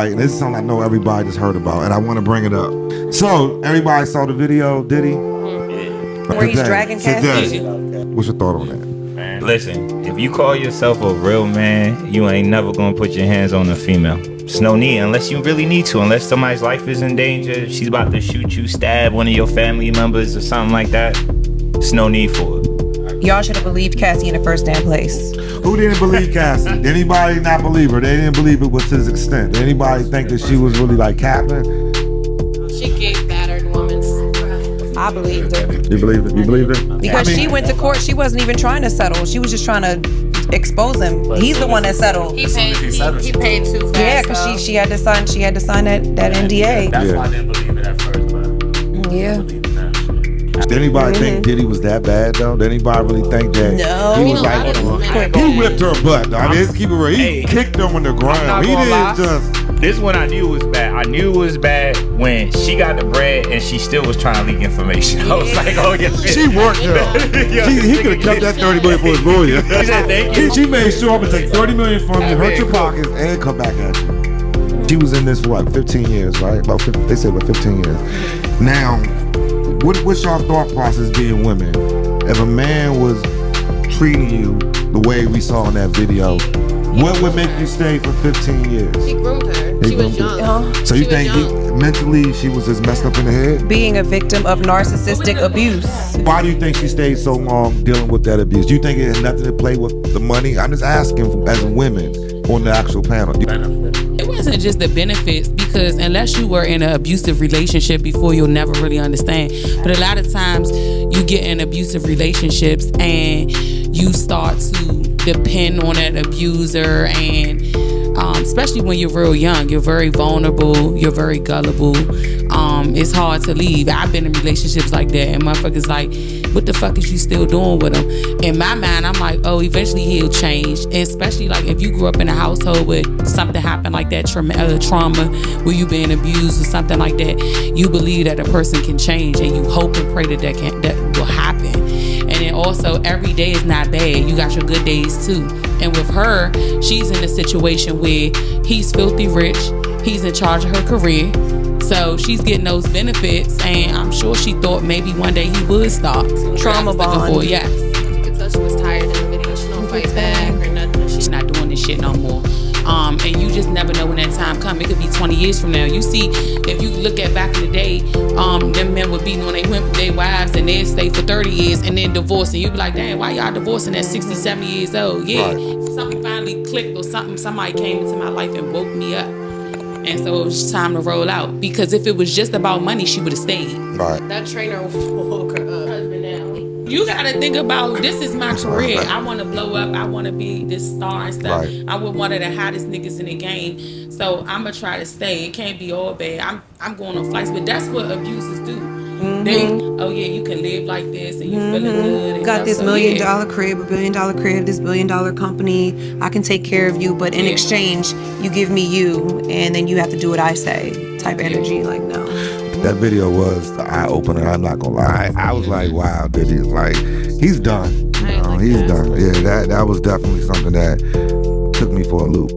Right, this is something I know everybody just heard about, and I want to bring it up. So, everybody saw the video, Diddy? Where he's dragging Cassie? What's your thought on that? Man, listen, if you call yourself a real man, you ain't never gonna put your hands on a female. It's no need, unless you really need to, unless somebody's life is in danger, she's about to shoot you, stab one of your family members or something like that. It's no need for it. Y'all should have believed Cassie in the first damn place. Who didn't believe Cassie? Did anybody not believe her? They didn't believe it was to this extent. Did anybody think that she was really like capping? She gave battered women. I believed her. You believed it? You believed it? Because she went to court, she wasn't even trying to settle. She was just trying to expose him. He's the one that settled. He paid too fast. Yeah, because she had to sign that NDA. That's why I didn't believe it at first, but Yeah. Did anybody think Diddy was that bad though? Did anybody really think that he was like, he whipped her butt though? I mean, let's keep it real. He kicked her on the ground. He didn't just. This one I knew was bad. I knew it was bad when she got the bread and she still was trying to leak information. I was like, oh yeah. She worked her. He could have kept that $30 million for his lawyer. He said, thank you. She made sure I'm gonna take $30 million from you, hurt your pockets, and come back at you. She was in this for what, 15 years, right? About 50, they said about 15 years. Now, what's your thought process being women? If a man was treating you the way we saw in that video, what would make you stay for 15 years? He groomed her. She was young. So you think mentally she was just messed up in the head? Being a victim of narcissistic abuse. Why do you think she stayed so long dealing with that abuse? Do you think it had nothing to play with the money? I'm just asking as women on the actual panel. It wasn't just the benefits, because unless you were in an abusive relationship before, you'll never really understand. But a lot of times you get in abusive relationships and you start to depend on that abuser, and especially when you're real young, you're very vulnerable, you're very gullible. It's hard to leave. I've been in relationships like that, and motherfuckers like, what the fuck is you still doing with him? In my mind, I'm like, oh, eventually he'll change. And especially like if you grew up in a household where something happened like that, trauma, where you being abused or something like that, you believe that a person can change, and you hope and pray that will happen. And then also, every day is not bad. You got your good days too. And with her, she's in a situation where he's filthy rich, he's in charge of her career, so she's getting those benefits, and I'm sure she thought maybe one day he would stop. Trauma bond. Yes. You could tell she was tired in the video. She don't fight back or nothing. She's not doing this shit no more. And you just never know when that time comes. It could be 20 years from now. You see, if you look at back in the day, them men would beating on their wives, and they'd stay for 30 years and then divorce. And you'd be like, damn, why y'all divorcing at 60, 70 years old? Yeah, right. Something finally clicked, or somebody came into my life and woke me up. And so it was time to roll out. Because if it was just about money, she would have stayed. Right. That trainer woke her up. Husband now. You gotta think about, this is my career. I want to blow up. I want to be this star and stuff. Right. I was one of the hottest niggas in the game. So I'm gonna try to stay. It can't be all bad. I'm going on flights, but that's what abusers do. They, oh yeah, you can live like this and you feeling good. And got this $1 million crib, $1 billion crib, this $1 billion company. I can take care of you, but in exchange, you give me you, and then you have to do what I say. Type energy, like no. That video was the eye opener. I'm not gonna lie. I was like, wow, Diddy, like he's done. He's done. Yeah, that was definitely something that took me for a loop.